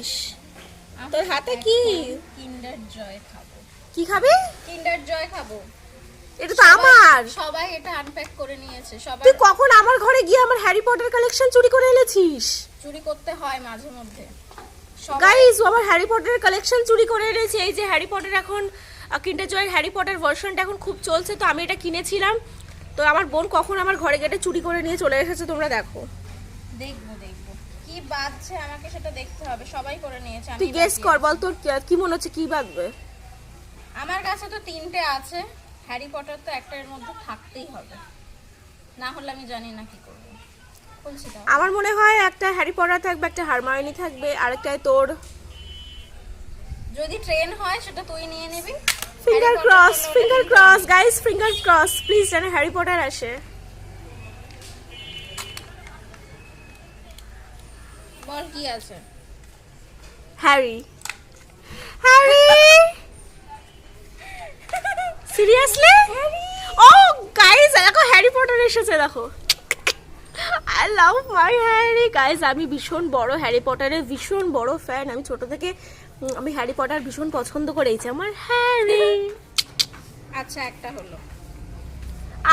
খাচ্ছিস? তোর হাতে কি? কিন্ডার জয় খাবো। কি খাবে? কিন্ডার জয় খাবো। এটা তো আমার। সবাই এটা আনপ্যাক করে নিয়েছে। সবাই তুই কখন আমার ঘরে গিয়ে আমার হ্যারি পটার কালেকশন চুরি করে এনেছিস? চুরি করতে হয় মাঝে মধ্যে। গাইস, ও আমার হ্যারি পটারের কালেকশন চুরি করে এনেছে। এই যে হ্যারি পটার এখন কিন্ডার জয়ের হ্যারি পটার ভার্সনটা এখন খুব চলছে, তো আমি এটা কিনেছিলাম। তো আমার বোন কখন আমার ঘরে গেটে চুরি করে নিয়ে চলে এসেছে, তোমরা দেখো। দেখবো কি বাজছে আমাকে সেটা দেখতে হবে। সবাই করে নিয়েছে। তুই গেস কর, বল তোর কি মনে হচ্ছে কি বাজবে? আমার কাছে তো 3টে আছে। হ্যারি পটার তো একটার মধ্যে থাকতেই হবে, না হলে আমি জানি না কি করব। বলছি দাও। আমার মনে হয় একটা হ্যারি পটার থাকবে, একটা হারমায়োনি থাকবে, আরেকটায় তোর। যদি ট্রেন হয় সেটা তুই নিয়ে নিবি। Finger cross guys, finger cross please, যেন হ্যারি পটার আসে। বল কি আছে? Harry seriously? ও গাইস, দেখো হ্যারি পটার এসেছে, দেখো। I love my Harry. Guys, আমি ভীষণ বড় হ্যারি পটারের ভীষণ বড় ফ্যান। আমি ছোট থেকে আমি হ্যারি পটার ভীষণ পছন্দ করেছি। আমার হ্যারি। আচ্ছা, একটা হলো।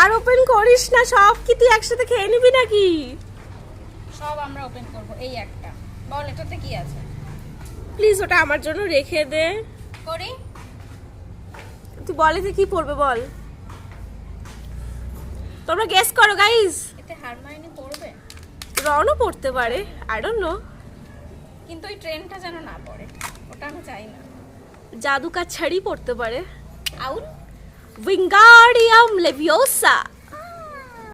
আর ওপেন করিস না, সব কি তুই একসাথে খেয়ে নিবি নাকি? সব আমরা ওপেন করব। এই একটা। বল এটাতে কি আছে? প্লিজ ওটা আমার জন্য রেখে দে। করি। তুই বলে যে কি পড়বে বল। তোমরা গেস করো গাইস। এতে হারমাইনি পড়বে, রনও পড়তে পারে, আই ডোন্ট নো। কিন্তু ওই ট্রেনটা যেন না পড়ে, ওটা আমি চাই না। জাদুকার ছাড়ি পড়তে পারে। আউল। উইঙ্গার্ডিয়াম লেভিওসা।